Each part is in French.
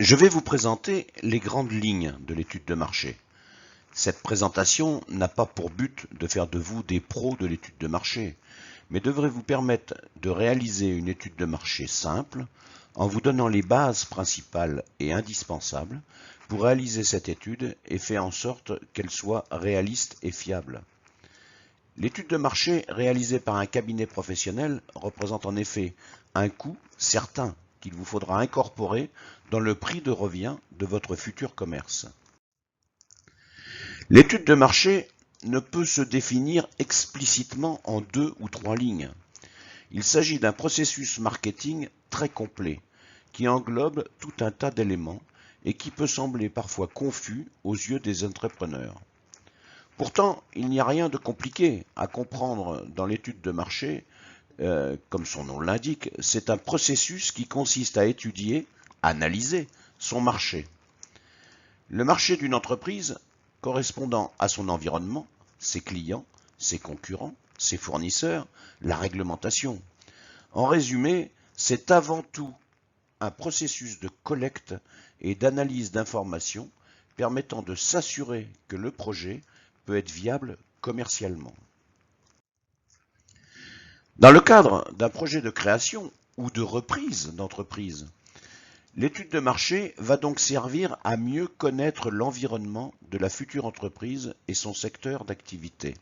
Je vais vous présenter les grandes lignes de l'étude de marché. Cette présentation n'a pas pour but de faire de vous des pros de l'étude de marché, mais devrait vous permettre de réaliser une étude de marché simple en vous donnant les bases principales et indispensables pour réaliser cette étude et faire en sorte qu'elle soit réaliste et fiable. L'étude de marché réalisée par un cabinet professionnel représente en effet un coût certain qu'il vous faudra incorporer dans le prix de revient de votre futur commerce. L'étude de marché ne peut se définir explicitement en 2 ou 3 lignes. Il s'agit d'un processus marketing très complet qui englobe tout un tas d'éléments et qui peut sembler parfois confus aux yeux des entrepreneurs. Pourtant, il n'y a rien de compliqué à comprendre dans l'étude de marché. Comme son nom l'indique, c'est un processus qui consiste à étudier, analyser son marché. Le marché d'une entreprise correspondant à son environnement, ses clients, ses concurrents, ses fournisseurs, la réglementation. En résumé, c'est avant tout un processus de collecte et d'analyse d'informations permettant de s'assurer que le projet peut être viable commercialement. Dans le cadre d'un projet de création ou de reprise d'entreprise, l'étude de marché va donc servir à mieux connaître l'environnement de la future entreprise et son secteur d'activité.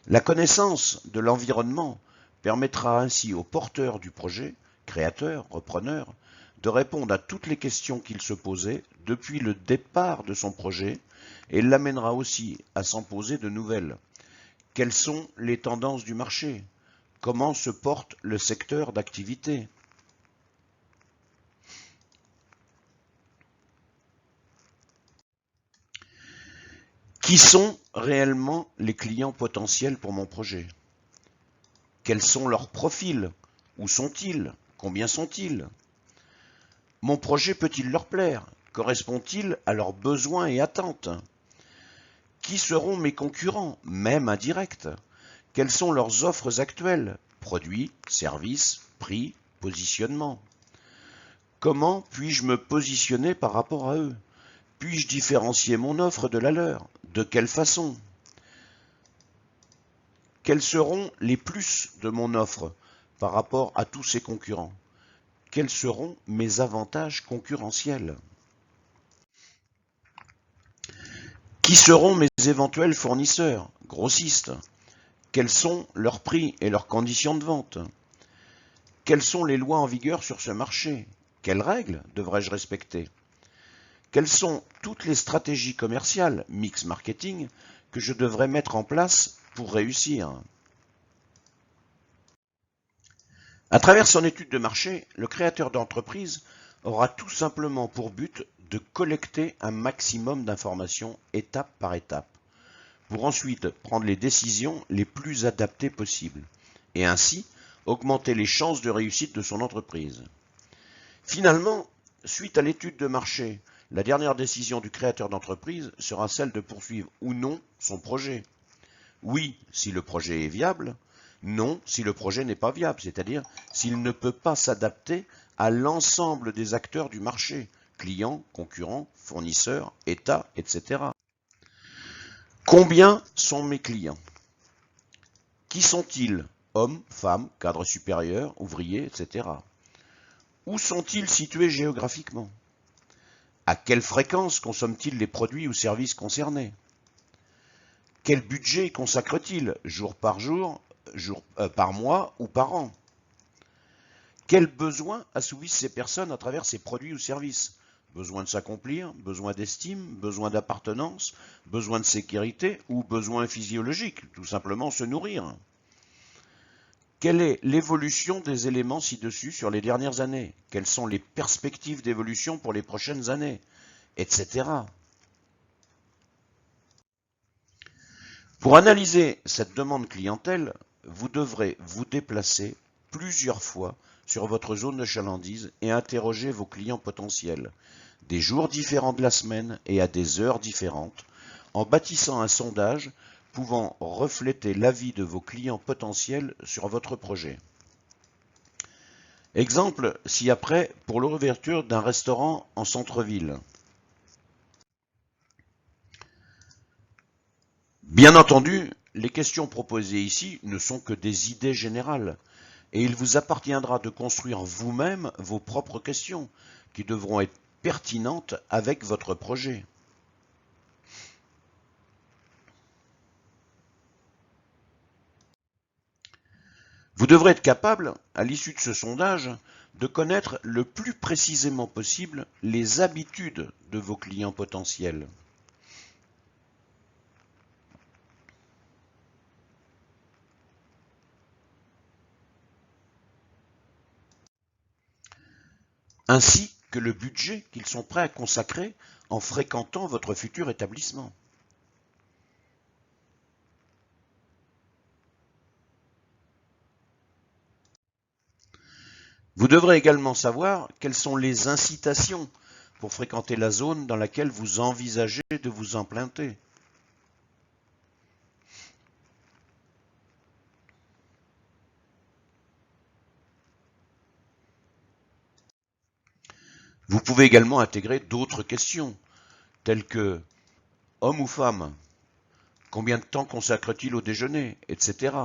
La connaissance de l'environnement permettra ainsi aux porteurs du projet, créateurs, repreneurs, de répondre à toutes les questions qu'il se posait depuis le départ de son projet et l'amènera aussi à s'en poser de nouvelles. Quelles sont les tendances du marché ? Comment se porte le secteur d'activité ? Qui sont réellement les clients potentiels pour mon projet ? Quels sont leurs profils ? Où sont-ils ? Combien sont-ils ? Mon projet peut-il leur plaire ? Correspond-il à leurs besoins et attentes ? Qui seront mes concurrents, même indirects ? Quelles sont leurs offres actuelles ? Produits, services, prix, positionnement. Comment puis-je me positionner par rapport à eux ? Puis-je différencier mon offre de la leur ? De quelle façon ? Quels seront les plus de mon offre par rapport à tous ses concurrents ? Quels seront mes avantages concurrentiels ? Qui seront mes éventuels fournisseurs, grossistes ? Quels sont leurs prix et leurs conditions de vente ? Quelles sont les lois en vigueur sur ce marché ? Quelles règles devrais-je respecter ? Quelles sont toutes les stratégies commerciales, mix marketing, que je devrais mettre en place pour réussir ? À travers son étude de marché, le créateur d'entreprise aura tout simplement pour but de collecter un maximum d'informations étape par étape, pour ensuite prendre les décisions les plus adaptées possibles, et ainsi augmenter les chances de réussite de son entreprise. Finalement, suite à l'étude de marché, la dernière décision du créateur d'entreprise sera celle de poursuivre ou non son projet. Oui, si le projet est viable, non, si le projet n'est pas viable, c'est-à-dire s'il ne peut pas s'adapter à l'ensemble des acteurs du marché, clients, concurrents, fournisseurs, État, etc. Combien sont mes clients ? Qui sont-ils ? Hommes, femmes, cadres supérieurs, ouvriers, etc. Où sont-ils situés géographiquement ? À quelle fréquence consomment-ils les produits ou services concernés ? Quel budget consacrent-ils, jour, par mois ou par an ? Quels besoins assouvissent ces personnes à travers ces produits ou services ? Besoin de s'accomplir, besoin d'estime, besoin d'appartenance, besoin de sécurité ou besoin physiologique, tout simplement se nourrir. Quelle est l'évolution des éléments ci-dessus sur les dernières années ? Quelles sont les perspectives d'évolution pour les prochaines années ? Etc. Pour analyser cette demande clientèle, vous devrez vous déplacer plusieurs fois sur votre zone de chalandise et interroger vos clients potentiels, des jours différents de la semaine et à des heures différentes, en bâtissant un sondage pouvant refléter l'avis de vos clients potentiels sur votre projet. Exemple ci-après pour l'ouverture d'un restaurant en centre-ville. Bien entendu, les questions proposées ici ne sont que des idées générales, et il vous appartiendra de construire vous-même vos propres questions, qui devront être pertinentes avec votre projet. Vous devrez être capable, à l'issue de ce sondage, de connaître le plus précisément possible les habitudes de vos clients potentiels. Ainsi que le budget qu'ils sont prêts à consacrer en fréquentant votre futur établissement. Vous devrez également savoir quelles sont les incitations pour fréquenter la zone dans laquelle vous envisagez de vous implanter. Vous pouvez également intégrer d'autres questions, telles que homme ou femme, combien de temps consacre-t-il au déjeuner, etc.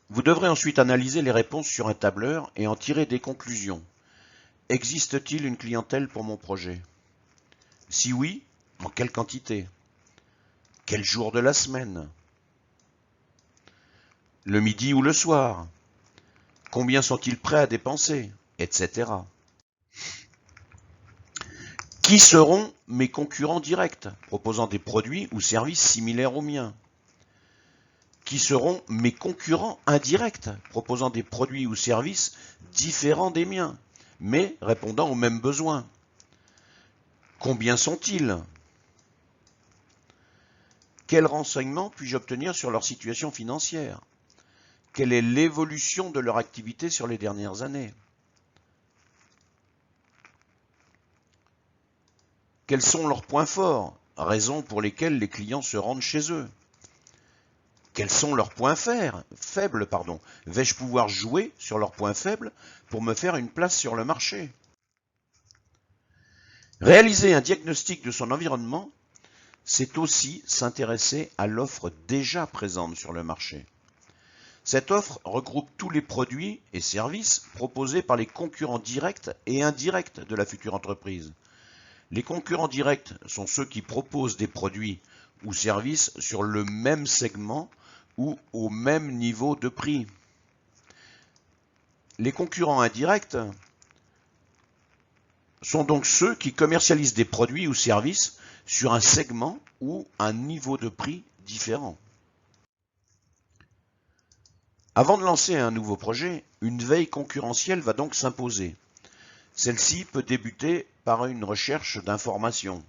Vous devrez ensuite analyser les réponses sur un tableur et en tirer des conclusions. Existe-t-il une clientèle pour mon projet? Si oui, en quelle quantité? Quel jour de la semaine? Le midi ou le soir? Combien sont-ils prêts à dépenser? Etc. Qui seront mes concurrents directs, proposant des produits ou services similaires aux miens? Qui seront mes concurrents indirects, proposant des produits ou services différents des miens, mais répondant aux mêmes besoins? Combien sont-ils? Quels renseignements puis-je obtenir sur leur situation financière? Quelle est l'évolution de leur activité sur les dernières années? Quels sont leurs points forts, raisons pour lesquelles les clients se rendent chez eux? Quels sont leurs points faibles, vais-je pouvoir jouer sur leurs points faibles pour me faire une place sur le marché? Réaliser un diagnostic de son environnement, c'est aussi s'intéresser à l'offre déjà présente sur le marché. Cette offre regroupe tous les produits et services proposés par les concurrents directs et indirects de la future entreprise. Les concurrents directs sont ceux qui proposent des produits ou services sur le même segment ou au même niveau de prix. Les concurrents indirects sont donc ceux qui commercialisent des produits ou services sur un segment ou un niveau de prix différent. Avant de lancer un nouveau projet, une veille concurrentielle va donc s'imposer. Celle-ci peut débuter par une recherche d'informations.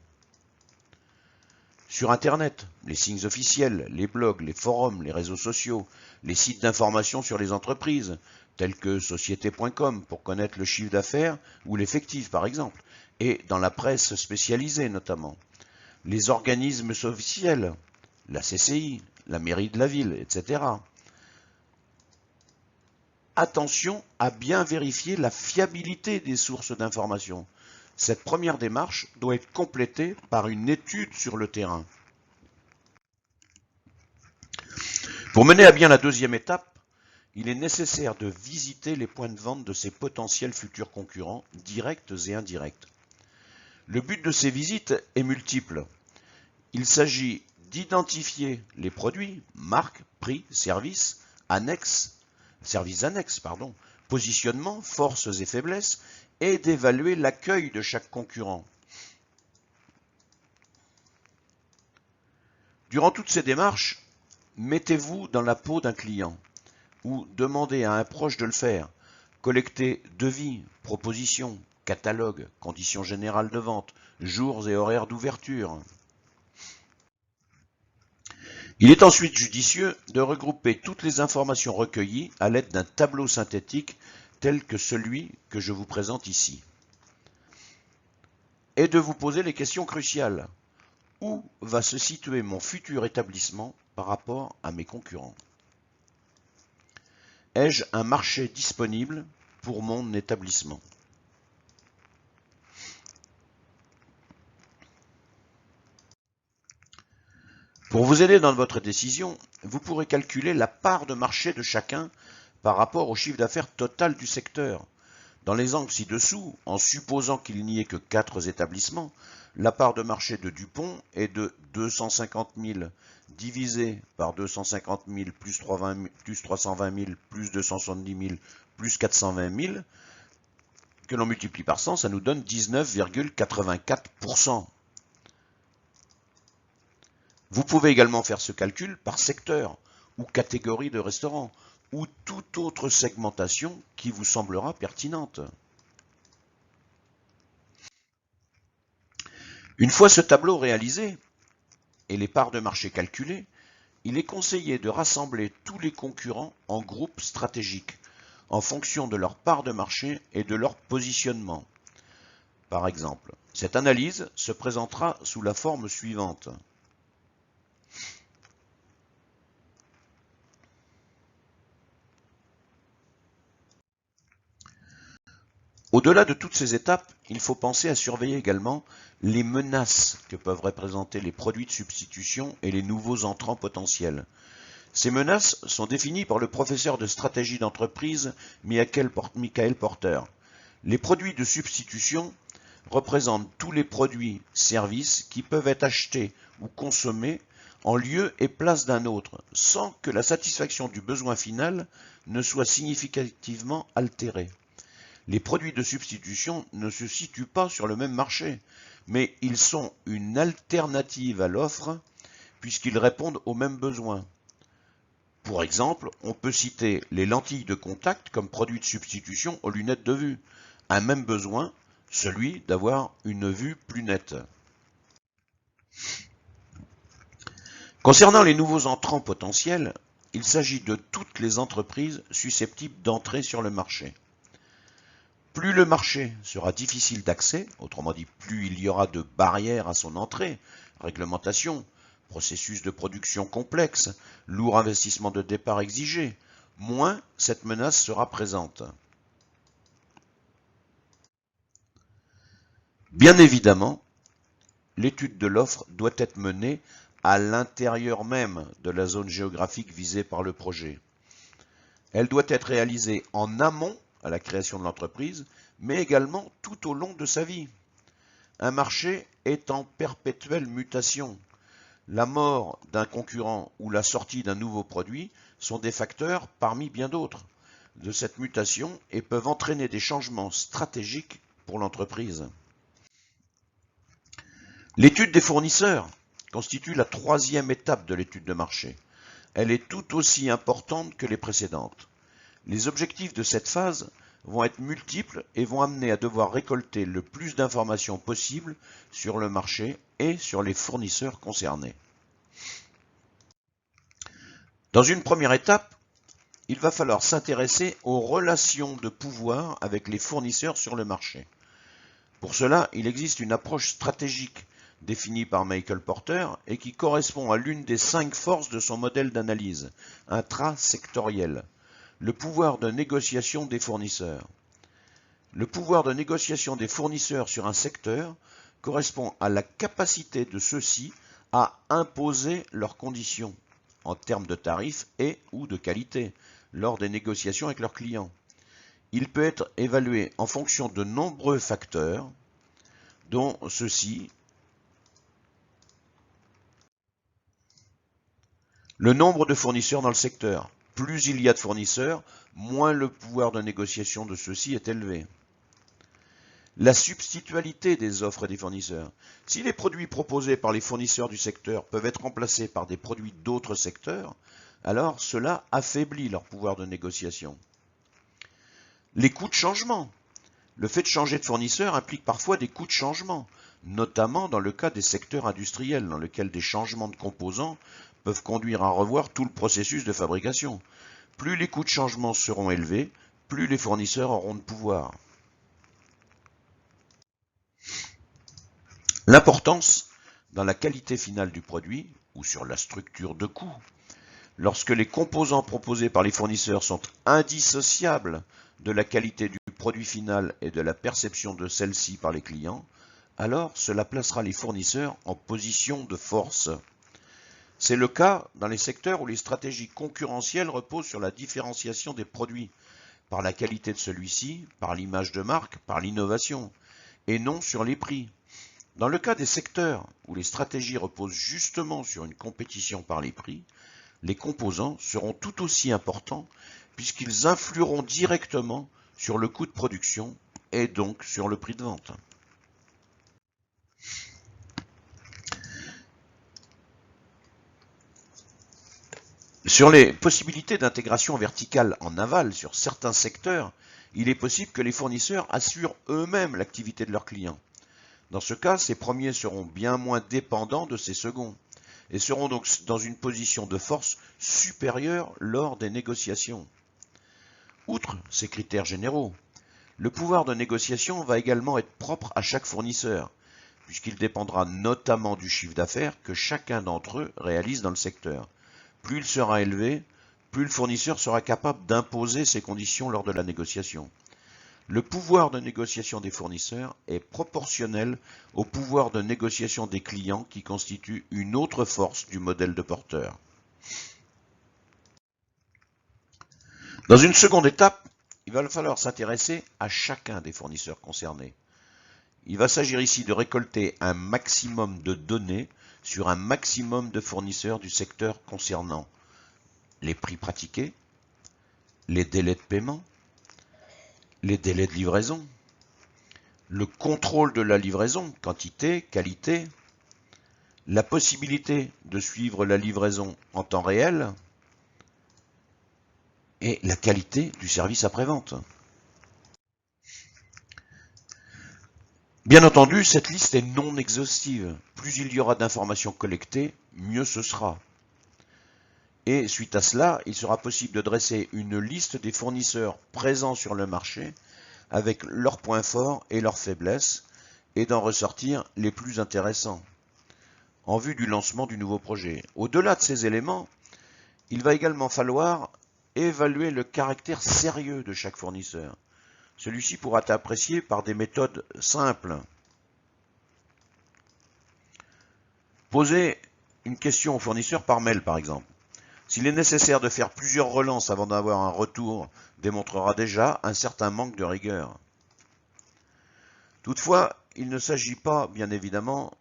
Sur Internet, les signes officiels, les blogs, les forums, les réseaux sociaux, les sites d'information sur les entreprises, tels que société.com pour connaître le chiffre d'affaires ou l'effectif par exemple, et dans la presse spécialisée notamment. Les organismes officiels, la CCI, la mairie de la ville, etc. Attention à bien vérifier la fiabilité des sources d'information. Cette première démarche doit être complétée par une étude sur le terrain. Pour mener à bien la deuxième étape, il est nécessaire de visiter les points de vente de ces potentiels futurs concurrents, directs et indirects. Le but de ces visites est multiple. Il s'agit d'identifier les produits, marques, prix, services annexes, positionnement, forces et faiblesses, et d'évaluer l'accueil de chaque concurrent. Durant toutes ces démarches, mettez-vous dans la peau d'un client ou demandez à un proche de le faire. Collectez devis, propositions, catalogues, conditions générales de vente, jours et horaires d'ouverture. Il est ensuite judicieux de regrouper toutes les informations recueillies à l'aide d'un tableau synthétique tel que celui que je vous présente ici. Et de vous poser les questions cruciales. Où va se situer mon futur établissement par rapport à mes concurrents? Ai-je un marché disponible pour mon établissement? Pour vous aider dans votre décision, vous pourrez calculer la part de marché de chacun par rapport au chiffre d'affaires total du secteur. Dans l'exemple ci-dessous, en supposant qu'il n'y ait que 4 établissements, la part de marché de Dupont est de 250 000 divisé par 250 000 plus 320 000 plus 270 000 plus 420 000, que l'on multiplie par 100, ça nous donne 19,84%. Vous pouvez également faire ce calcul par secteur ou catégorie de restaurant ou toute autre segmentation qui vous semblera pertinente. Une fois ce tableau réalisé et les parts de marché calculées, il est conseillé de rassembler tous les concurrents en groupes stratégiques en fonction de leur part de marché et de leur positionnement. Par exemple, cette analyse se présentera sous la forme suivante. Au-delà de toutes ces étapes, il faut penser à surveiller également les menaces que peuvent représenter les produits de substitution et les nouveaux entrants potentiels. Ces menaces sont définies par le professeur de stratégie d'entreprise Michael Porter. Les produits de substitution représentent tous les produits-services qui peuvent être achetés ou consommés en lieu et place d'un autre, sans que la satisfaction du besoin final ne soit significativement altérée. Les produits de substitution ne se situent pas sur le même marché, mais ils sont une alternative à l'offre puisqu'ils répondent aux mêmes besoins. Pour exemple, on peut citer les lentilles de contact comme produit de substitution aux lunettes de vue. Un même besoin, celui d'avoir une vue plus nette. Concernant les nouveaux entrants potentiels, il s'agit de toutes les entreprises susceptibles d'entrer sur le marché. Plus le marché sera difficile d'accès, autrement dit plus il y aura de barrières à son entrée, réglementation, processus de production complexe, lourd investissement de départ exigé, moins cette menace sera présente. Bien évidemment, l'étude de l'offre doit être menée à l'intérieur même de la zone géographique visée par le projet. Elle doit être réalisée en amont à la création de l'entreprise, mais également tout au long de sa vie. Un marché est en perpétuelle mutation. La mort d'un concurrent ou la sortie d'un nouveau produit sont des facteurs parmi bien d'autres de cette mutation et peuvent entraîner des changements stratégiques pour l'entreprise. L'étude des fournisseurs constitue la troisième étape de l'étude de marché. Elle est tout aussi importante que les précédentes. Les objectifs de cette phase vont être multiples et vont amener à devoir récolter le plus d'informations possible sur le marché et sur les fournisseurs concernés. Dans une première étape, il va falloir s'intéresser aux relations de pouvoir avec les fournisseurs sur le marché. Pour cela, il existe une approche stratégique définie par Michael Porter et qui correspond à l'une des 5 forces de son modèle d'analyse, intrasectoriel. Le pouvoir de négociation des fournisseurs. Le pouvoir de négociation des fournisseurs sur un secteur correspond à la capacité de ceux-ci à imposer leurs conditions en termes de tarifs et ou de qualité lors des négociations avec leurs clients. Il peut être évalué en fonction de nombreux facteurs, dont ceux-ci: le nombre de fournisseurs dans le secteur. Plus il y a de fournisseurs, moins le pouvoir de négociation de ceux-ci est élevé. La substitualité des offres des fournisseurs. Si les produits proposés par les fournisseurs du secteur peuvent être remplacés par des produits d'autres secteurs, alors cela affaiblit leur pouvoir de négociation. Les coûts de changement. Le fait de changer de fournisseur implique parfois des coûts de changement, notamment dans le cas des secteurs industriels dans lesquels des changements de composants peuvent conduire à revoir tout le processus de fabrication. Plus les coûts de changement seront élevés, plus les fournisseurs auront de pouvoir. L'importance dans la qualité finale du produit ou sur la structure de coût. Lorsque les composants proposés par les fournisseurs sont indissociables de la qualité du produit final et de la perception de celle-ci par les clients, alors cela placera les fournisseurs en position de force. C'est le cas dans les secteurs où les stratégies concurrentielles reposent sur la différenciation des produits, par la qualité de celui-ci, par l'image de marque, par l'innovation, et non sur les prix. Dans le cas des secteurs où les stratégies reposent justement sur une compétition par les prix, les composants seront tout aussi importants puisqu'ils influeront directement sur le coût de production et donc sur le prix de vente. Sur les possibilités d'intégration verticale en aval sur certains secteurs, il est possible que les fournisseurs assurent eux-mêmes l'activité de leurs clients. Dans ce cas, ces premiers seront bien moins dépendants de ces seconds et seront donc dans une position de force supérieure lors des négociations. Outre ces critères généraux, le pouvoir de négociation va également être propre à chaque fournisseur, puisqu'il dépendra notamment du chiffre d'affaires que chacun d'entre eux réalise dans le secteur. Plus il sera élevé, plus le fournisseur sera capable d'imposer ses conditions lors de la négociation. Le pouvoir de négociation des fournisseurs est proportionnel au pouvoir de négociation des clients qui constitue une autre force du modèle de porteur. Dans une seconde étape, il va falloir s'intéresser à chacun des fournisseurs concernés. Il va s'agir ici de récolter un maximum de données sur un maximum de fournisseurs du secteur concernant les prix pratiqués, les délais de paiement, les délais de livraison, le contrôle de la livraison, quantité, qualité, la possibilité de suivre la livraison en temps réel et la qualité du service après-vente. Bien entendu, cette liste est non exhaustive. Plus il y aura d'informations collectées, mieux ce sera. Et suite à cela, il sera possible de dresser une liste des fournisseurs présents sur le marché avec leurs points forts et leurs faiblesses et d'en ressortir les plus intéressants en vue du lancement du nouveau projet. Au-delà de ces éléments, il va également falloir évaluer le caractère sérieux de chaque fournisseur. Celui-ci pourra être apprécié par des méthodes simples. Posez une question au fournisseur par mail, par exemple. S'il est nécessaire de faire plusieurs relances avant d'avoir un retour, démontrera déjà un certain manque de rigueur. Toutefois, il ne s'agit pas, bien évidemment,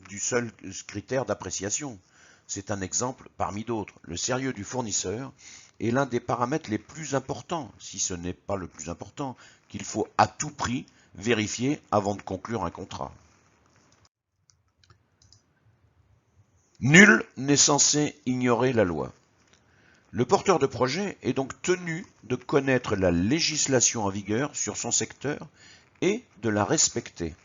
du seul critère d'appréciation. C'est un exemple parmi d'autres. Le sérieux du fournisseur est l'un des paramètres les plus importants, si ce n'est pas le plus important, qu'il faut à tout prix vérifier avant de conclure un contrat. Nul n'est censé ignorer la loi. Le porteur de projet est donc tenu de connaître la législation en vigueur sur son secteur et de la respecter.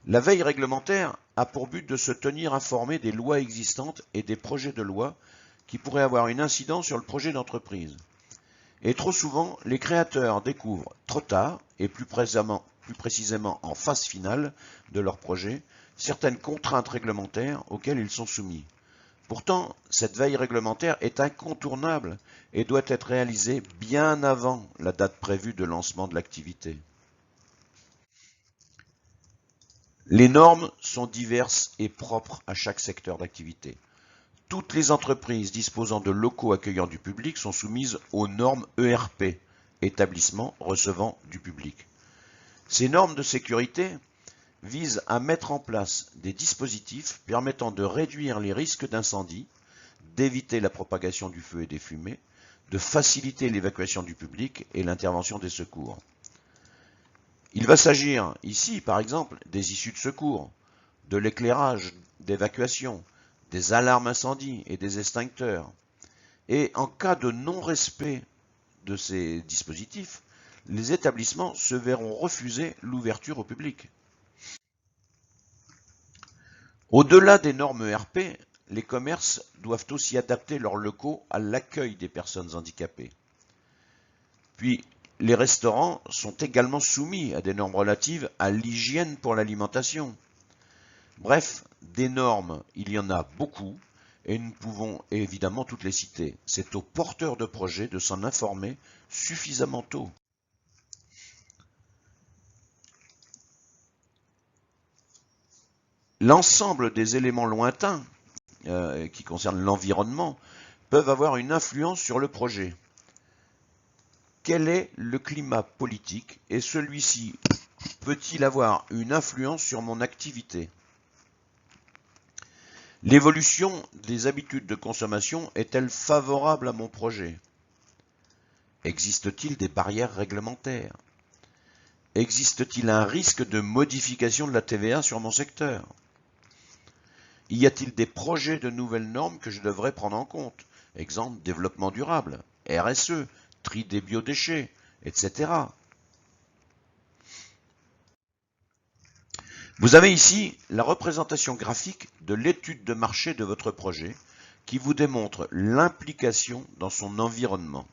La veille réglementaire a pour but de se tenir informé des lois existantes et des projets de loi qui pourraient avoir une incidence sur le projet d'entreprise. Et trop souvent, les créateurs découvrent trop tard, et plus précisément en phase finale de leur projet, certaines contraintes réglementaires auxquelles ils sont soumis. Pourtant, cette veille réglementaire est incontournable et doit être réalisée bien avant la date prévue de lancement de l'activité. Les normes sont diverses et propres à chaque secteur d'activité. Toutes les entreprises disposant de locaux accueillant du public sont soumises aux normes ERP, établissements recevant du public. Ces normes de sécurité visent à mettre en place des dispositifs permettant de réduire les risques d'incendie, d'éviter la propagation du feu et des fumées, de faciliter l'évacuation du public et l'intervention des secours. Il va s'agir ici, par exemple, des issues de secours, de l'éclairage d'évacuation, des alarmes incendie et des extincteurs. Et en cas de non-respect de ces dispositifs, les établissements se verront refuser l'ouverture au public. Au-delà des normes ERP, les commerces doivent aussi adapter leurs locaux à l'accueil des personnes handicapées. Puis, les restaurants sont également soumis à des normes relatives à l'hygiène pour l'alimentation. Bref, des normes, il y en a beaucoup, et nous pouvons évidemment toutes les citer. C'est aux porteurs de projet de s'en informer suffisamment tôt. L'ensemble des éléments lointains qui concernent l'environnement peuvent avoir une influence sur le projet. Quel est le climat politique et celui-ci peut-il avoir une influence sur mon activité? L'évolution des habitudes de consommation est-elle favorable à mon projet? Existe-t-il des barrières réglementaires? Existe-t-il un risque de modification de la TVA sur mon secteur? Y a-t-il des projets de nouvelles normes que je devrais prendre en compte? Exemple, développement durable, RSE, tri des biodéchets, etc. Vous avez ici la représentation graphique de l'étude de marché de votre projet qui vous démontre l'implication dans son environnement.